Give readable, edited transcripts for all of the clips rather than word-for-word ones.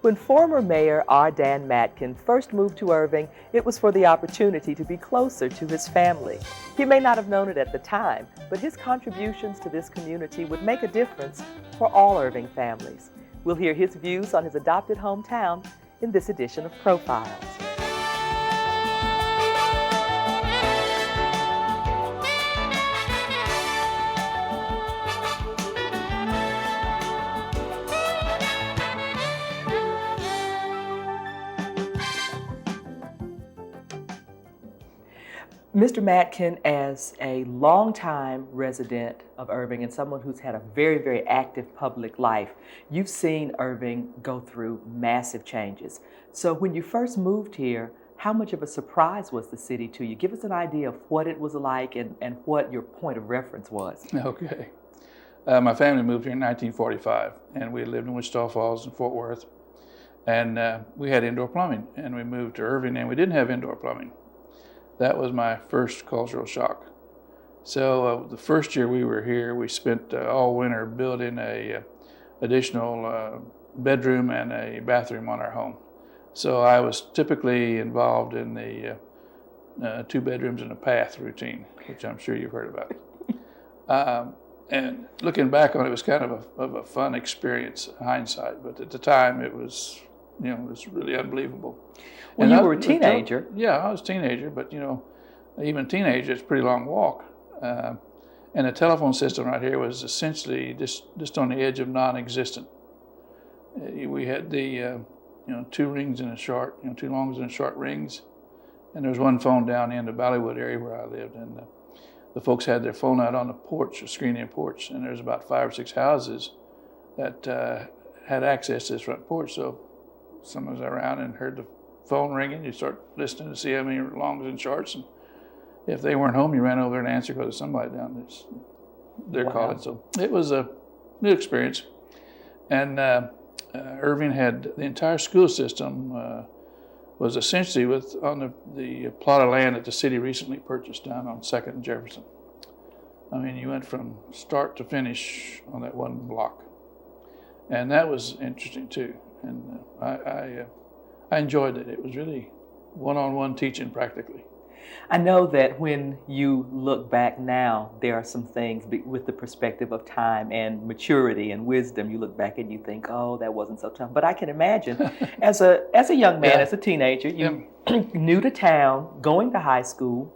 When former Mayor Dan Matkin first moved to Irving, it was for the opportunity to be closer to his family. He may not have known it at the time, but his contributions to this community would make a difference for all Irving families. We'll hear his views on his adopted hometown in this edition of Profiles. Mr. Matkin, as a longtime resident of Irving and someone who's had a very, very active public life, you've seen Irving go through massive changes. So when you first moved here, how much of a surprise was the city to you? Give us an idea of what it was like and what your point of reference was. Okay. My family moved here in 1945, and we lived in Wichita Falls and Fort Worth. And we had indoor plumbing, and we moved to Irving, and we didn't have indoor plumbing. That was my first cultural shock. So the first year we were here, we spent all winter building a additional bedroom and a bathroom on our home. So I was typically involved in the 2 bedrooms and a bath routine, which I'm sure you've heard about. And looking back on it, it was kind of a fun experience, hindsight. But at the time, it was, it was really unbelievable. Well, you were a teenager. Yeah, I was a teenager, but even a teenager, it's a pretty long walk. And the telephone system right here was essentially just on the edge of non-existent. We had the 2 rings and a short, 2 longs and short rings, and there was one phone down in the Bollywood area where I lived, and the folks had their phone out on the porch, a screened-in porch, and there's about 5 or 6 houses that had access to this front porch. So someone was around and heard the phone ringing, you start listening to see how many longs and shorts, and if they weren't home, you ran over there and answered because somebody down there calling. So it was a new experience. And Irving had the entire school system was essentially on the plot of land that the city recently purchased down on 2nd and Jefferson. I mean, you went from start to finish on that one block. And that was interesting too. And I enjoyed it. It was really one-on-one teaching practically. I know that when you look back now, there are some things with the perspective of time and maturity and wisdom. You look back and you think, oh, that wasn't so tough. But I can imagine as a young man, as a teenager, you new to town, going to high school,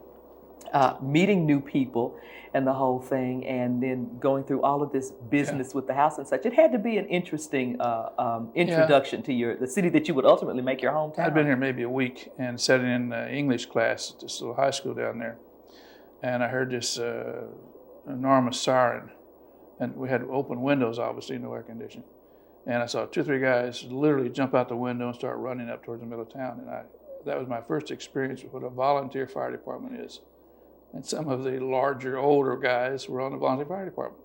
meeting new people and the whole thing, and then going through all of this business with the house and such. It had to be an interesting introduction to the city that you would ultimately make your hometown. I'd been here maybe a week and sat in English class at this little high school down there, and I heard this enormous siren, and we had open windows, obviously, no air conditioning. And I saw 2 or 3 guys literally jump out the window and start running up towards the middle of town, and that was my first experience with what a volunteer fire department is. And some of the larger, older guys were on the volunteer fire department.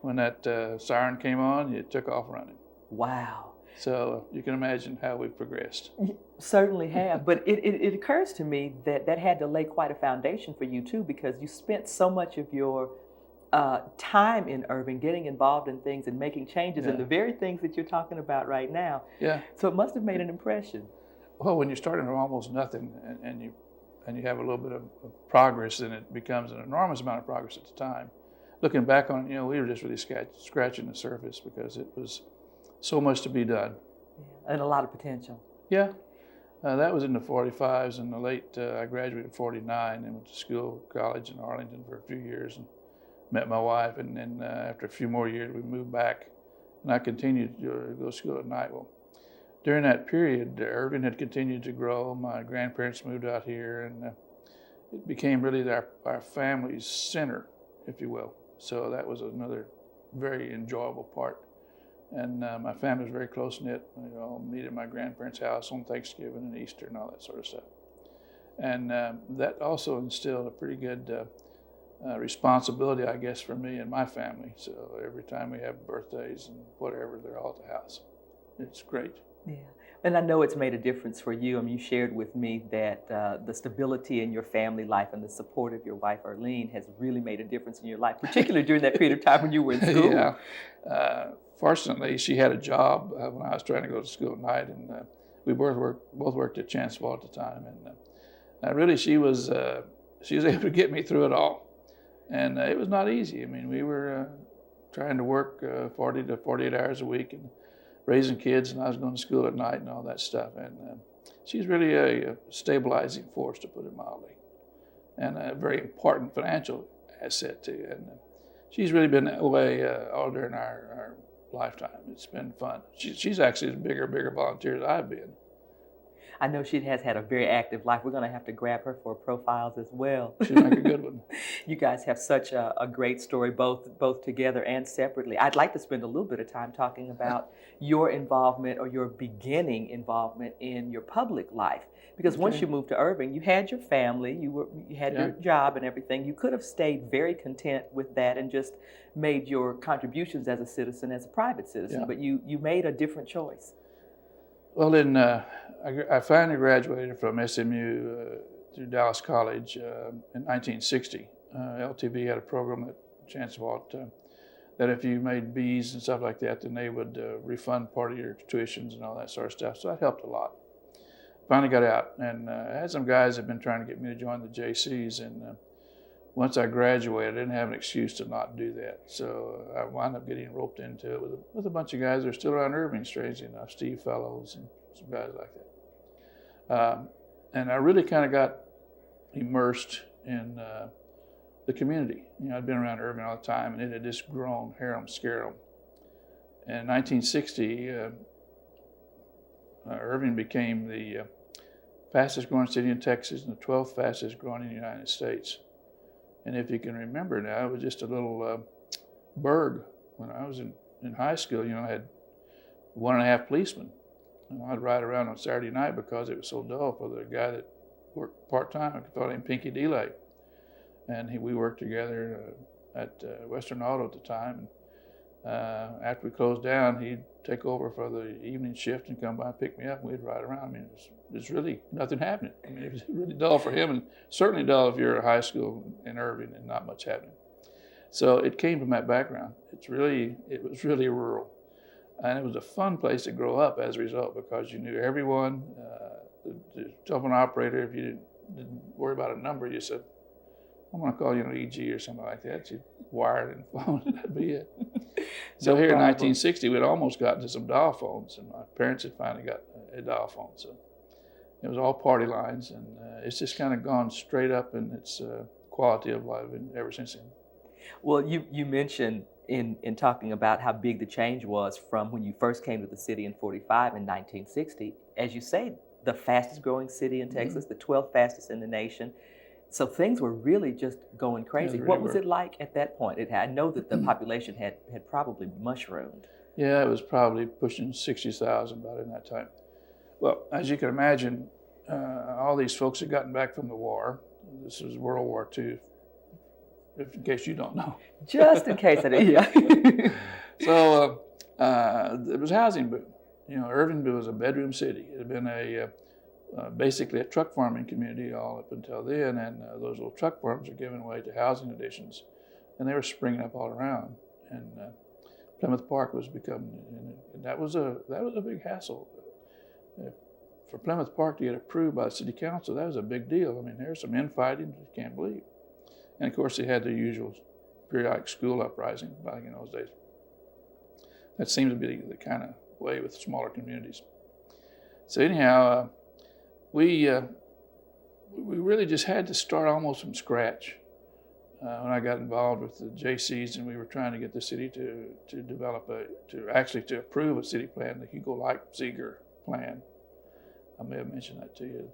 When that siren came on, you took off running. Wow. So you can imagine how we've progressed. You certainly have. But it occurs to me that had to lay quite a foundation for you, too, because you spent so much of your time in Irving getting involved in things and making changes in the very things that you're talking about right now. Yeah. So it must have made an impression. Well, when you're starting from almost nothing and you have a little bit of progress, then it becomes an enormous amount of progress at the time. Looking back on it, we were just really scratching the surface because it was so much to be done. Yeah, and a lot of potential. Yeah. That was in the 45s and the late, I graduated in 49 and went to college in Arlington for a few years and met my wife. And then after a few more years, we moved back and I continued to go to school at night. Well, during that period, Irving had continued to grow. My grandparents moved out here, and it became really our family's center, if you will. So that was another very enjoyable part. And my family was very close-knit. All meet at my grandparents' house on Thanksgiving and Easter and all that sort of stuff. And that also instilled a pretty good responsibility, I guess, for me and my family. So every time we have birthdays and whatever, they're all at the house. It's great. Yeah, and I know it's made a difference for you. I mean, you shared with me that the stability in your family life and the support of your wife, Arlene, has really made a difference in your life, particularly during that period of time when you were in school. Yeah. fortunately, she had a job when I was trying to go to school at night, and we both worked at Chancellor at the time, and really she was able to get me through it all, and it was not easy. I mean, we were trying to work 40 to 48 hours a week and raising kids, and I was going to school at night and all that stuff, and she's really a stabilizing force, to put it mildly, and a very important financial asset too. And she's really been that way all during our lifetime. It's been fun. She's actually as bigger volunteer as I've been. I know she has had a very active life. We're going to have to grab her for profiles as well. She'll make a good one. You guys have such a great story, both together and separately. I'd like to spend a little bit of time talking about your involvement or your beginning involvement in your public life. Because once you moved to Irving, you had your family, you had your job and everything. You could have stayed very content with that and just made your contributions as a citizen, as a private citizen. But you made a different choice. Well, then I finally graduated from SMU through Dallas College in 1960. LTV had a program at Chancellor that if you made B's and stuff like that, then they would refund part of your tuitions and all that sort of stuff. So that helped a lot. Finally got out, and I had some guys that had been trying to get me to join the JCs, and once I graduated, I didn't have an excuse to not do that. So I wound up getting roped into it with a bunch of guys that are still around Irving, strangely enough, Steve Fellows and some guys like that. And I really kind of got immersed in the community. You know, I'd been around Irving all the time, and it had just grown, harum scarum. In 1960, Irving became the fastest growing city in Texas and the 12th fastest growing in the United States. And if you can remember now, it was just a little burg. When I was in high school, you know, I had 1.5 policemen. And I'd ride around on Saturday night because it was so dull for the guy that worked part-time. I thought him Pinky Delay. And we worked together at Western Auto at the time. And after we closed down, he'd take over for the evening shift and come by and pick me up, and we'd ride around. I mean, it was really nothing happening. I mean, it was really dull for him, and certainly dull if you're at high school in Irving and not much happening. So it came from that background. It was really rural. And it was a fun place to grow up as a result, because you knew everyone. The telephone operator, if you didn't worry about a number, you said, I'm going to call you an EG or something like that. You wired and phone, and that'd be it. So here in 1960, we'd almost gotten to some dial phones, and my parents had finally got a dial phone. So it was all party lines, and it's just kind of gone straight up in its quality of life ever since then. Well, you mentioned in talking about how big the change was from when you first came to the city in 45 in 1960. As you say, the fastest growing city in Texas, the 12th fastest in the nation. So things were really just going crazy. Really what was it like at that point? I know that the population had probably mushroomed. Yeah, it was probably pushing 60,000 about in that time. Well, as you can imagine, all these folks had gotten back from the war. This was World War II, in case you don't know. Just in case I did, yeah. So it was housing boom. You know, Irving was a bedroom city. It had been basically a truck farming community all up until then, and those little truck farms were given way to housing additions, and they were springing up all around. And Plymouth Park was becoming, and that was a big hassle. For Plymouth Park to get approved by the city council, that was a big deal. I mean, there was some infighting you can't believe. And of course, they had the usual periodic school uprising back in those days. That seemed to be the kind of way with smaller communities. So anyhow, we really just had to start almost from scratch when I got involved with the JCs, and we were trying to get the city to develop to approve a city plan, the Hugo Leipziger plan. I may have mentioned that to you.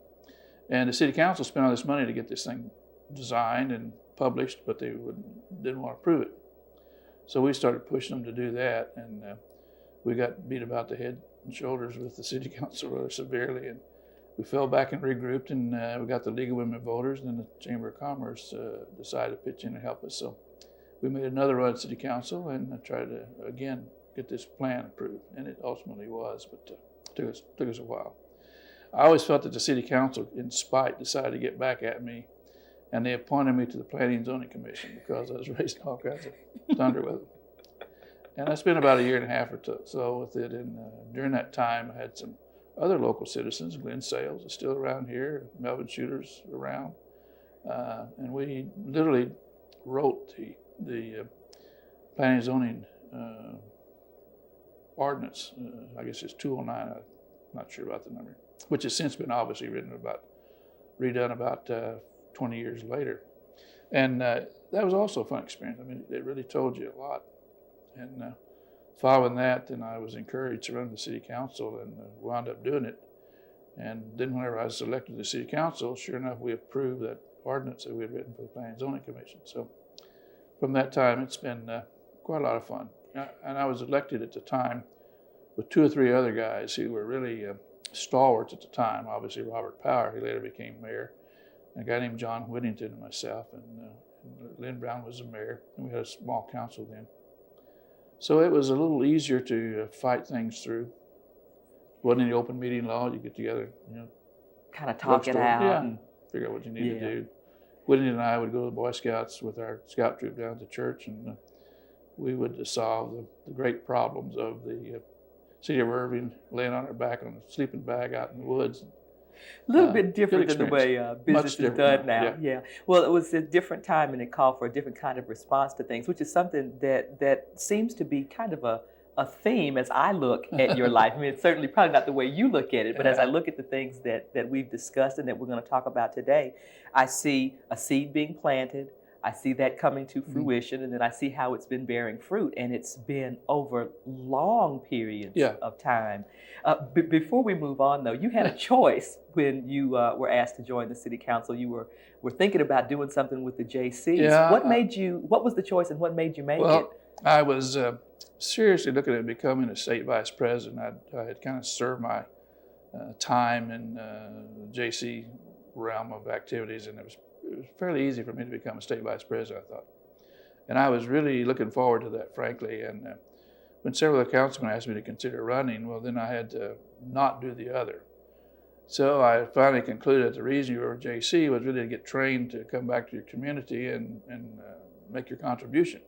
And the city council spent all this money to get this thing designed and published, but they didn't want to approve it. So we started pushing them to do that, and we got beat about the head and shoulders with the city council rather severely, and we fell back and regrouped, and we got the League of Women Voters, and then the Chamber of Commerce decided to pitch in and help us. So we made another run at city council and tried to, again, get this plan approved, and it ultimately was, but it took us a while. I always felt that the city council, in spite, decided to get back at me, and they appointed me to the Planning and Zoning Commission because I was raising all kinds of thunder with them. And I spent about a year and a half or so with it. And during that time, I had some other local citizens. Glenn Sales is still around here. Melvin Shooter's around. And we literally wrote the planning and zoning ordinance. I guess it's 209. I'm not sure about the number, which has since been obviously redone about 20 years later. And that was also a fun experience. I mean, it really told you a lot. And following that, then I was encouraged to run the city council and wound up doing it. And then whenever I was elected to the city council, sure enough, we approved that ordinance that we had written for the Planning and Zoning Commission. So from that time, it's been quite a lot of fun. And I was elected at the time with 2 or 3 other guys who were really stalwarts at the time. Obviously, Robert Power, he later became mayor. And a guy named John Whittington and myself, and Lynn Brown was the mayor, and we had a small council then. So it was a little easier to fight things through. Wasn't any open meeting law. You get together, kind of talk it out. Yeah, and figure out what you need to do. Whittington and I would go to the Boy Scouts with our scout troop down to the church, and we would solve the great problems of the City of Irving, laying on our back on a sleeping bag out in the woods. A little bit different than the way business is done now. Yeah. Well, it was a different time, and it called for a different kind of response to things, which is something that seems to be kind of a theme as I look at your life. I mean, it's certainly probably not the way you look at it, but as I look at the things that we've discussed and that we're going to talk about today, I see a seed being planted. I see that coming to fruition, and then I see how it's been bearing fruit, and it's been over long periods of time. Before we move on, though, you had a choice when you were asked to join the city council. You were thinking about doing something with the JCs. Yeah, what was the choice, and what made you make well, it? I was seriously looking at becoming a state vice president. I had kind of served my time in the JC realm of activities, and it was fairly easy for me to become a state vice president, I thought. And I was really looking forward to that, frankly. And when several of the councilmen asked me to consider running, well, then I had to not do the other. So I finally concluded that the reason you were a JC was really to get trained to come back to your community and make your contribution.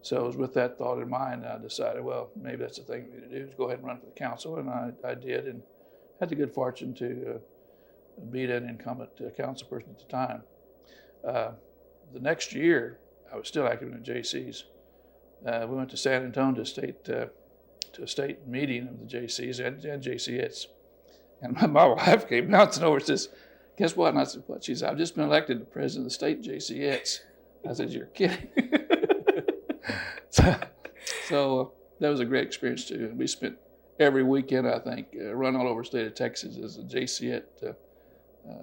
So it was with that thought in mind, I decided, well, maybe that's the thing for me to do, is go ahead and run for the council. And I did, and had the good fortune to beat an incumbent council person at the time. The next year, I was still active in the JCs. We went to San Antonio to a state meeting of the JCs and JCS. And my wife came bouncing over and says, "Guess what?" And I said, "What?" She said, "I've just been elected the president of the state JCS." I said, "You're kidding." So that was a great experience too. And we spent every weekend, I think, run all over the state of Texas as a JCS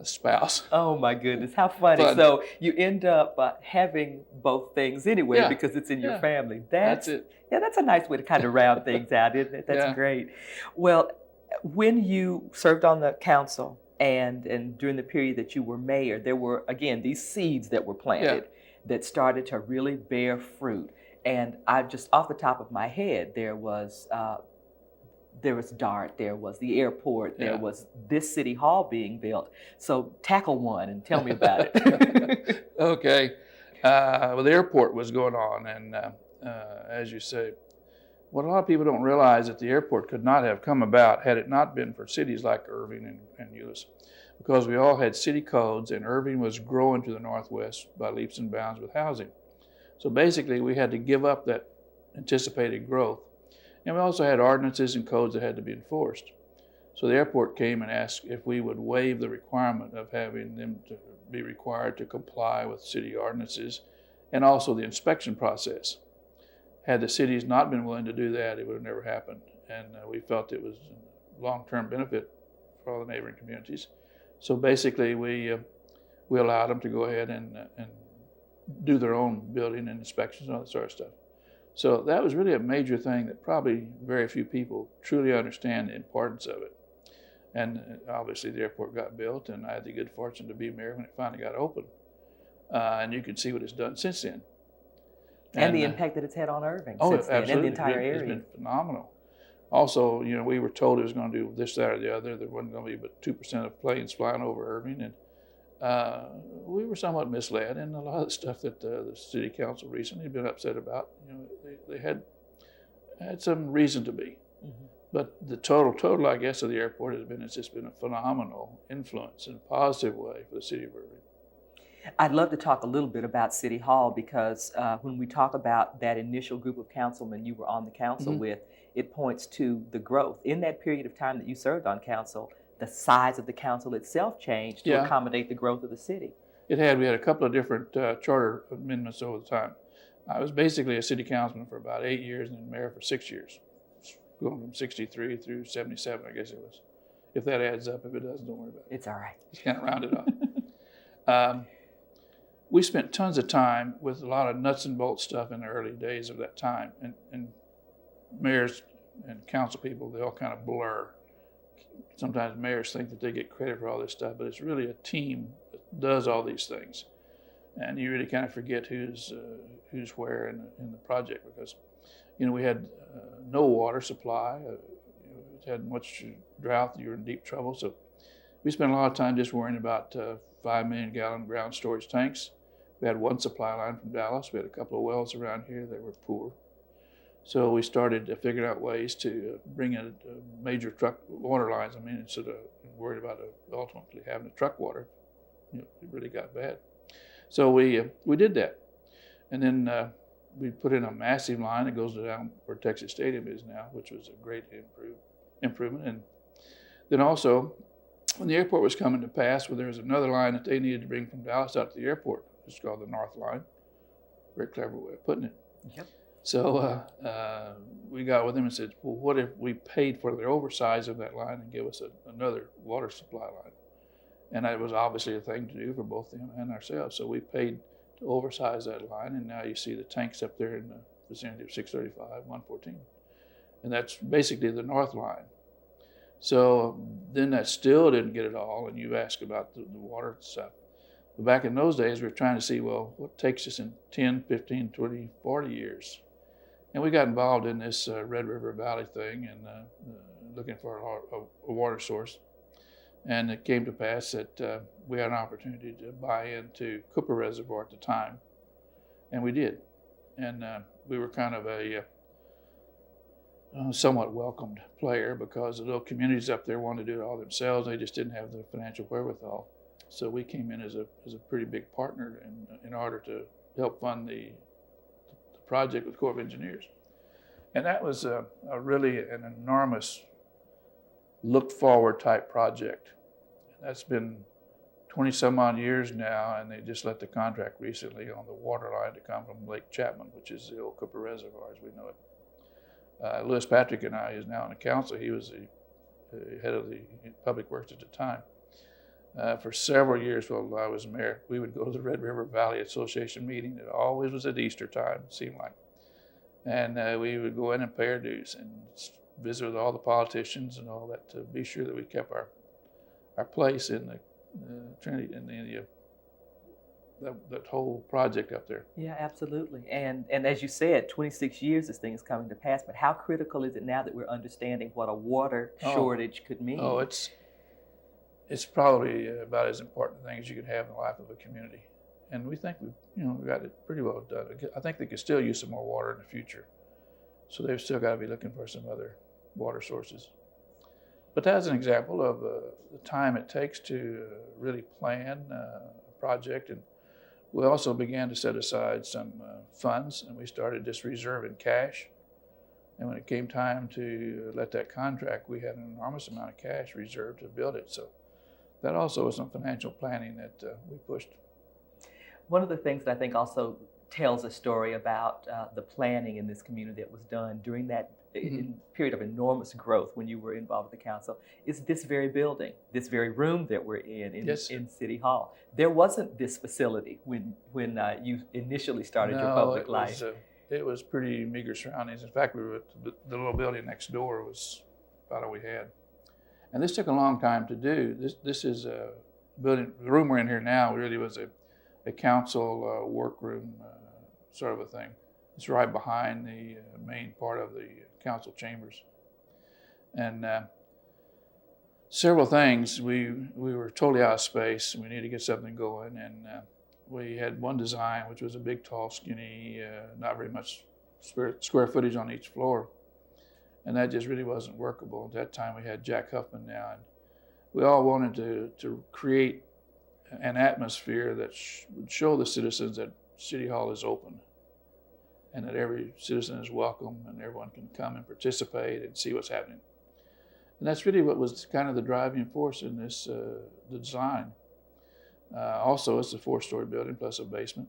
spouse. Oh my goodness, how funny. So you end up having both things anyway because it's in your family. That's it. Yeah, that's a nice way to kind of round things out, isn't it? That's great. Well, when you served on the council and during the period that you were mayor, there were, again, these seeds that were planted that started to really bear fruit. And I just, off the top of my head, there was DART, there was the airport, there was this city hall being built. So tackle one and tell me about it. Okay. Well, the airport was going on, and as you say, what a lot of people don't realize that the airport could not have come about had it not been for cities like Irving and Euless, because we all had city codes, and Irving was growing to the northwest by leaps and bounds with housing. So basically, we had to give up that anticipated growth. And we also had ordinances and codes that had to be enforced. So the airport came and asked if we would waive the requirement of having them to be required to comply with city ordinances and also the inspection process. Had the cities not been willing to do that, it would have never happened. And we felt it was a long-term benefit for all the neighboring communities. So basically, we allowed them to go ahead and do their own building and inspections and all that sort of stuff. So that was really a major thing that probably very few people truly understand the importance of it. And obviously the airport got built, and I had the good fortune to be mayor when it finally got open. And you can see what it's done since then. And the impact that it's had on Irving since then, and the entire area. It's been phenomenal. Also, we were told it was going to do this, that, or the other. There wasn't going to be but 2% of planes flying over Irving. And we were somewhat misled, and a lot of the stuff that the city council recently had been upset about. They had had some reason to be. Mm-hmm. But the total, I guess, of the airport it's just been a phenomenal influence in a positive way for the city of Irving. I'd love to talk a little bit about City Hall because when we talk about that initial group of councilmen you were on the council Mm-hmm. with, it points to the growth. In that period of time that you served on council, the size of the council itself changed to Yeah. accommodate the growth of the city. We had a couple of different charter amendments over the time. I was basically a city councilman for about 8 years and then mayor for 6 years, going from 63 through 77, I guess it was. If that adds up, if it doesn't, don't worry about it. It's all right. Just kind of round it off. We spent tons of time with a lot of nuts and bolts stuff in the early days of that time. And mayors and council people, they all kind of blur. Sometimes mayors think that they get credit for all this stuff, but it's really a team that does all these things. And you really kind of forget who's where in the project because, we had no water supply. We had much drought. You were in deep trouble. So we spent a lot of time just worrying about 5 million gallon ground storage tanks. We had one supply line from Dallas. We had a couple of wells around here that were poor. So we started figuring out ways to bring in major truck water lines. Instead of worried about ultimately having to truck water, it really got bad. So we did that. And then we put in a massive line that goes down where Texas Stadium is now, which was a great improvement. And then also, when the airport was coming to pass, there was another line that they needed to bring from Dallas out to the airport. It's called the North Line. Very clever way of putting it. Yep. So we got with them and said, well, what if we paid for the oversize of that line and give us another water supply line? And that was obviously a thing to do for both them and ourselves. So we paid to oversize that line, and now you see the tanks up there in the vicinity of 635, 114. And that's basically the North Line. So then that still didn't get it all, and you asked about the water stuff. But back in those days, we were trying to see, well, what takes us in 10, 15, 20, 40 years? And we got involved in this Red River Valley thing and looking for a water source. And it came to pass that we had an opportunity to buy into Cooper Reservoir at the time, and we did. And we were kind of a somewhat welcomed player because the little communities up there wanted to do it all themselves. They just didn't have the financial wherewithal. So we came in as a pretty big partner in order to help fund the project with the Corps of Engineers. And that was a really an enormous look forward type project. That's been 20 some odd years now, and they just let the contract recently on the water line to come from Lake Chapman, which is the old Cooper Reservoir as we know it. Lewis Patrick and I is now on the council. He was the head of the public works at the time. For several years while I was mayor, we would go to the Red River Valley Association meeting. It always was at Easter time, it seemed like. And we would go in and pay our dues and visit with all the politicians and all that to be sure that we kept our place in the Trinity and that whole project up there. Yeah, absolutely. And as you said, 26 years this thing is coming to pass, but how critical is it now that we're understanding what a water shortage could mean? Oh, it's probably about as important a thing as you could have in the life of a community. And we think we got it pretty well done. I think they could still use some more water in the future. So they've still got to be looking for some other water sources. But that's an example of the time it takes to really plan a project. And we also began to set aside some funds, and we started just reserving cash. And when it came time to let that contract, we had an enormous amount of cash reserved to build it. So that also was some financial planning that we pushed. One of the things that I think also tells a story about the planning in this community that was done during that period of enormous growth when you were involved with the council is this very building, this very room that we're in Yes. in City Hall. There wasn't this facility when you initially started your public life. It was pretty meager surroundings. In fact, we were the little building next door was about all we had. And this took a long time to do. This is a building, the room we're in here now really was a council workroom sort of a thing. It's right behind the main part of the council chambers. And several things, we were totally out of space. We needed to get something going. And we had one design, which was a big, tall, skinny, not very much square footage on each floor. and that just really wasn't workable. At that time, we had Jack Huffman now, and we all wanted to create an atmosphere that would show the citizens that City Hall is open and that every citizen is welcome and everyone can come and participate and see what's happening. And that's really what was kind of the driving force in this the design. Also, it's a 4-story building plus a basement.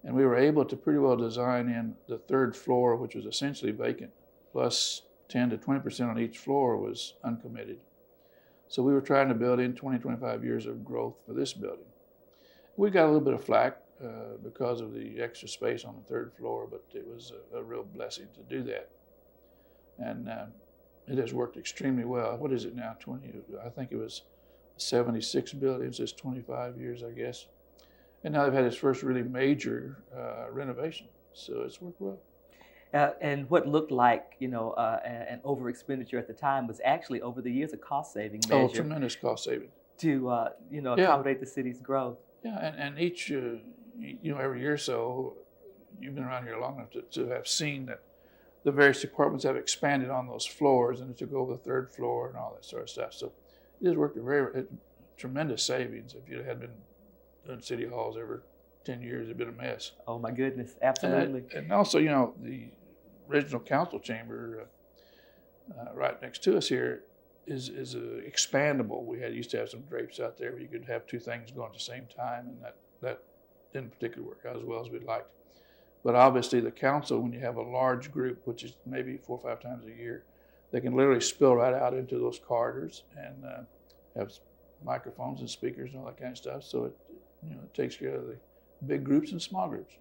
And we were able to pretty well design in the 3rd floor, which was essentially vacant, plus 10 to 20% on each floor was uncommitted. So we were trying to build in 20, 25 years of growth for this building. We got a little bit of flack because of the extra space on the 3rd floor, but it was a real blessing to do that. And it has worked extremely well. What is it now? I think it was 76 buildings. It's 25 years, I guess. And now they've had its first really major renovation. So it's worked well. And what looked like, an over expenditure at the time was actually over the years a cost saving measure. Oh, tremendous cost saving. To, accommodate the city's growth. Yeah, and each, every year or so, you've been around here long enough to have seen that the various departments have expanded on those floors and it took over the 3rd floor and all that sort of stuff. So it has worked tremendous savings. If you had been doing city halls every 10 years, it'd been a mess. Oh my goodness, absolutely. And also, the original council chamber right next to us here is expandable. We used to have some drapes out there where you could have 2 things going at the same time, and that didn't particularly work out as well as we'd liked. But obviously the council, when you have a large group, which is maybe 4 or 5 times a year, they can literally spill right out into those corridors and have microphones and speakers and all that kind of stuff. So it takes care of the big groups and small groups.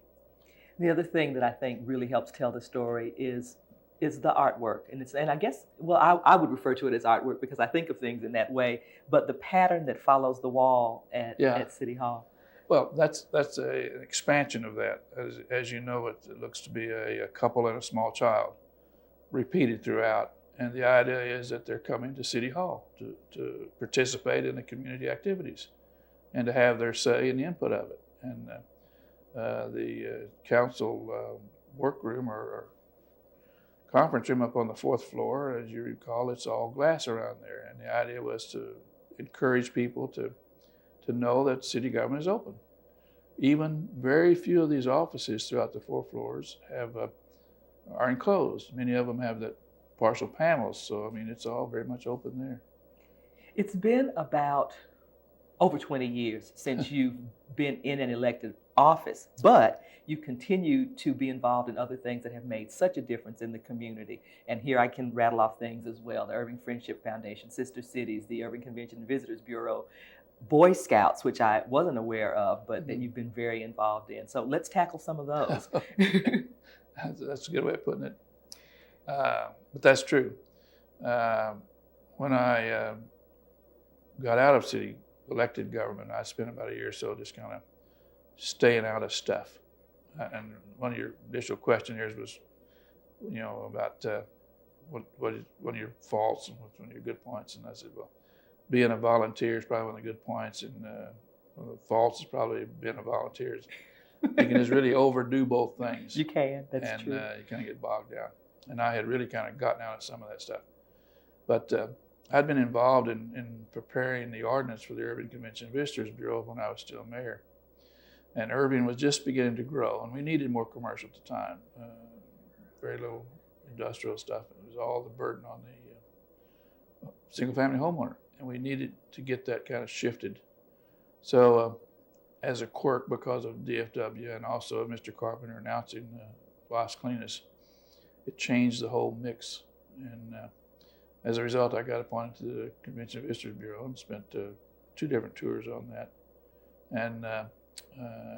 The other thing that I think really helps tell the story is the artwork, and I guess, I would refer to it as artwork because I think of things in that way. But the pattern that follows the wall at City Hall. Well, that's an expansion of that. As you know, it looks to be a couple and a small child, repeated throughout. And the idea is that they're coming to City Hall to participate in the community activities and to have their say in the input of it. And the council workroom or conference room up on the 4th floor, as you recall, it's all glass around there. And the idea was to encourage people to know that city government is open. Even very few of these offices throughout the 4 floors are enclosed. Many of them have that partial panels, so it's all very much open there. It's been about over 20 years since you've been in an elected office, but you continue to be involved in other things that have made such a difference in the community. And here I can rattle off things as well: the Irving Friendship Foundation, Sister Cities, the Irving Convention and Visitors Bureau, Boy Scouts, which I wasn't aware of, but that you've been very involved in. So let's tackle some of those. That's a good way of putting it. But that's true. When I got out of city elected government, I spent about a year or so just kind of staying out of stuff. And one of your initial questionnaires was, about what is one of your faults and what's one of your good points. And I said, well, being a volunteer is probably one of the good points, and one of the faults is probably being a volunteer. You can just really overdo both things. You can, that's true. And you kind of get bogged down. And I had really kind of gotten out of some of that stuff. But I'd been involved in preparing the ordinance for the Irving Convention and Visitors Bureau when I was still mayor. And Irving was just beginning to grow, and we needed more commercial at the time. Very little industrial stuff. It was all the burden on the single-family homeowner, and we needed to get that kind of shifted. So as a quirk, because of DFW and also Mr. Carpenter announcing Las Cleanas, it changed the whole mix. And as a result, I got appointed to the Convention and Visitors Bureau and spent 2 different tours on that. And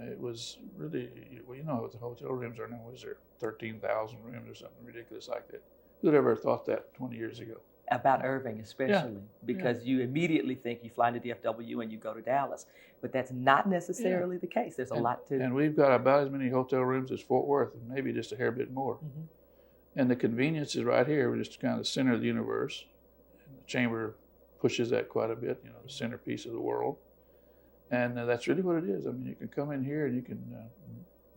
it was really, what the hotel rooms are now. Was there 13,000 rooms or something ridiculous like that? Who'd ever thought that 20 years ago? About Irving especially, because you immediately think you fly into DFW and you go to Dallas, but that's not necessarily the case. There's a lot to. And we've got about as many hotel rooms as Fort Worth, and maybe just a hair bit more. Mm-hmm. And the convenience is right here. We're just kind of the center of the universe. And the chamber pushes that quite a bit, the centerpiece of the world. And that's really what it is. You can come in here and you can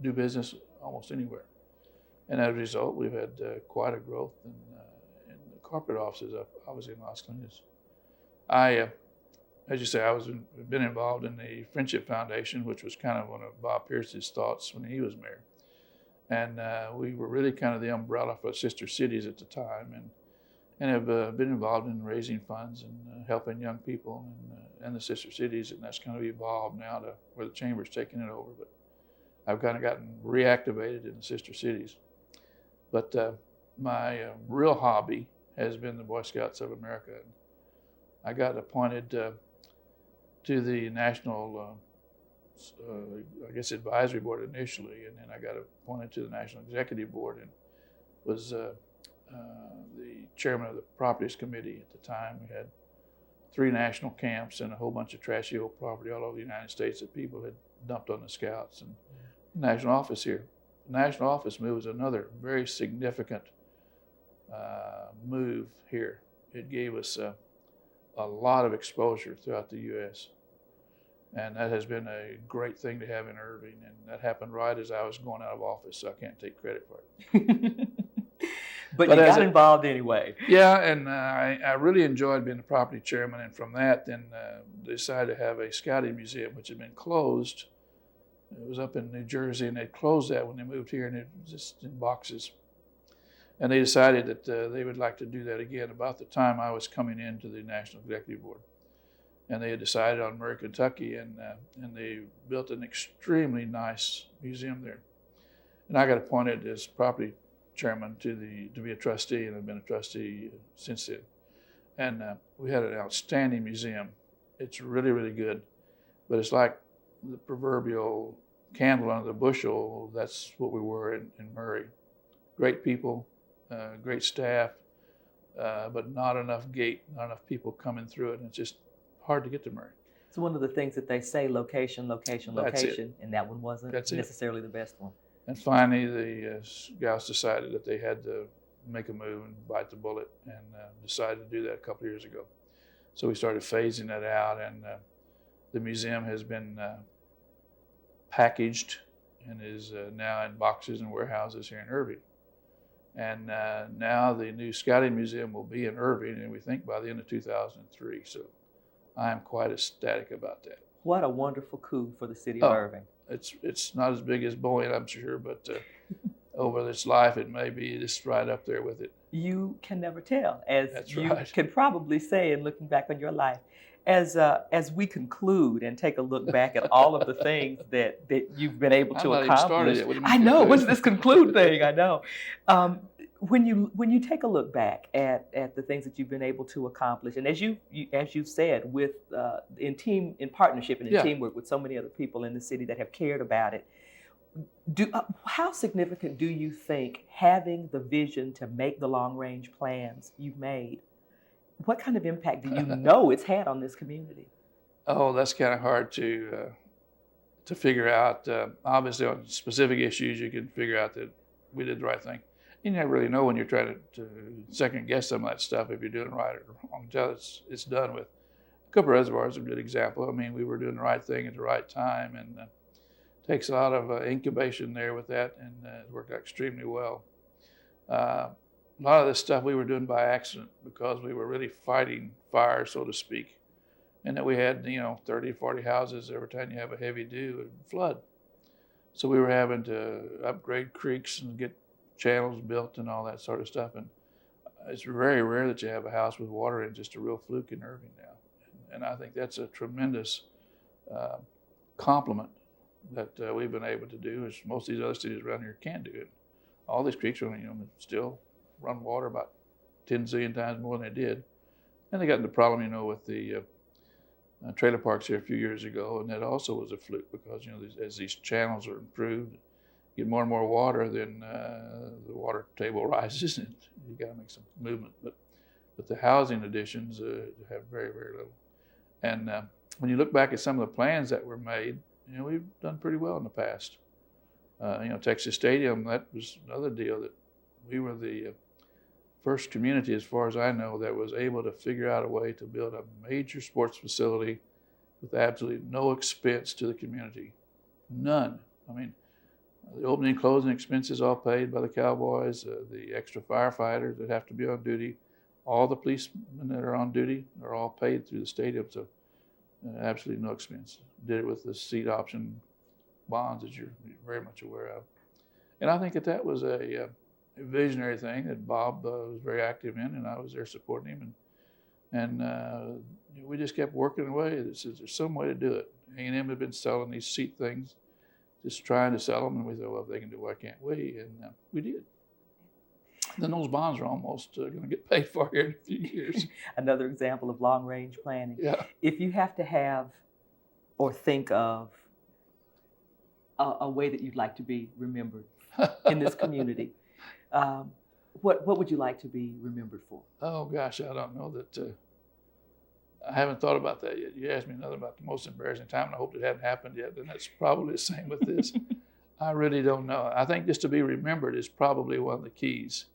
do business almost anywhere. And as a result, we've had quite a growth in corporate offices obviously in Los Colinas. I, as you say, been involved in the Friendship Foundation, which was kind of one of Bob Pierce's thoughts when he was mayor. And we were really kind of the umbrella for sister cities at the time, and have been involved in raising funds and helping young people and the sister cities, and that's kind of evolved now to where the chamber's taking it over. But I've kind of gotten reactivated in the sister cities. But my real hobby has been the Boy Scouts of America. I got appointed to the National, I guess, Advisory Board initially, and then I got appointed to the National Executive Board and was the chairman of the Properties Committee at the time. We had 3 national camps and a whole bunch of trashy old property all over the United States that people had dumped on the Scouts. And the national office here. The national office move was another very significant move here. It gave us a lot of exposure throughout the U.S. And that has been a great thing to have in Irving. And that happened right as I was going out of office, so I can't take credit for it. But you got involved anyway. Yeah, and I really enjoyed being the property chairman. And from that, then decided to have a scouting museum, which had been closed. It was up in New Jersey, and they closed that when they moved here, and it was just in boxes. And they decided that they would like to do that again about the time I was coming into the National Executive Board. And they had decided on Murray, Kentucky, and they built an extremely nice museum there. And I got appointed as property chairman to be a trustee, and I've been a trustee since then. And we had an outstanding museum. It's really, really good, but it's like the proverbial candle under the bushel. That's what we were in Murray. Great people, great staff, but not enough people coming through it, and it's just hard to get to Murray. So one of the things that they say, location, and that one wasn't necessarily the best one. And finally, the Scouts decided that they had to make a move and bite the bullet, and decided to do that a couple of years ago. So we started phasing that out, and the museum has been packaged and is now in boxes and warehouses here in Irving. And now the new Scouting Museum will be in Irving, and we think by the end of 2003. So I am quite ecstatic about that. What a wonderful coup for the city of Irving. It's not as big as Boeing, I'm sure, but over its life, it may be just right up there with it. You can never tell, as That's you right. can probably say in looking back on your life. As we conclude and take a look back at all of the things that you've been able to accomplish. I know, what's this conclude thing? I know. When you take a look back at the things that you've been able to accomplish, and as you've said, with in partnership and in teamwork with so many other people in the city that have cared about it, how significant do you think having the vision to make the long range plans you've made? What kind of impact do you know it's had on this community? Oh, that's kind of hard to figure out. Obviously, on specific issues, you can figure out that we did the right thing. You never really know when you're trying to second guess some of that stuff if you're doing it right or wrong until it's done with. Cooper Reservoir is a good example. I mean, we were doing the right thing at the right time, and it takes a lot of incubation there with that, and it worked out extremely well. A lot of this stuff we were doing by accident because we were really fighting fire, so to speak, and that we had 30, 40 houses every time you have a heavy dew, it would flood. So we were having to upgrade creeks and get channels built and all that sort of stuff. And it's very rare that you have a house with water in, just a real fluke in Irving now. And I think that's a tremendous compliment that we've been able to do, as most of these other cities around here can't do it. All these creeks are, still run water about 10 zillion times more than they did. And they got into the problem, with the trailer parks here a few years ago, and that also was a fluke because, as these channels are improved, get more and more water, then the water table rises, and you got to make some movement. But the housing additions have very, very little. And when you look back at some of the plans that were made, we've done pretty well in the past. Texas Stadium, that was another deal that we were the first community, as far as I know, that was able to figure out a way to build a major sports facility with absolutely no expense to the community. None. I mean, the opening and closing expenses all paid by the Cowboys, the extra firefighters that have to be on duty, all the policemen that are on duty are all paid through the stadium, so absolutely no expense. Did it with the seat option bonds that you're very much aware of. And I think that was a visionary thing that Bob was very active in, and I was there supporting him. And we just kept working away. There's some way to do it. A&M had been selling these seat things, just trying to sell them, and we thought, well, if they can do it, why can't we? And we did. Then those bonds are almost going to get paid for here in a few years. Another example of long-range planning. Yeah. If you have to have or think of a way that you'd like to be remembered in this community, what would you like to be remembered for? Oh, gosh, I don't know that. I haven't thought about that yet. You asked me another about the most embarrassing time, and I hope it hadn't happened yet, and that's probably the same with this. I really don't know. I think just to be remembered is probably one of the keys,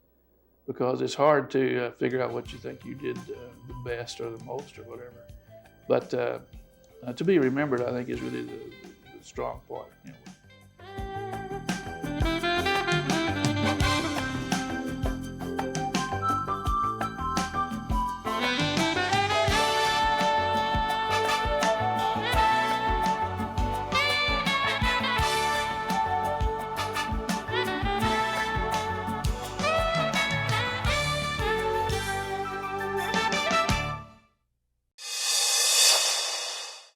because it's hard to figure out what you think you did the best or the most or whatever. But to be remembered, I think, is really the strong point.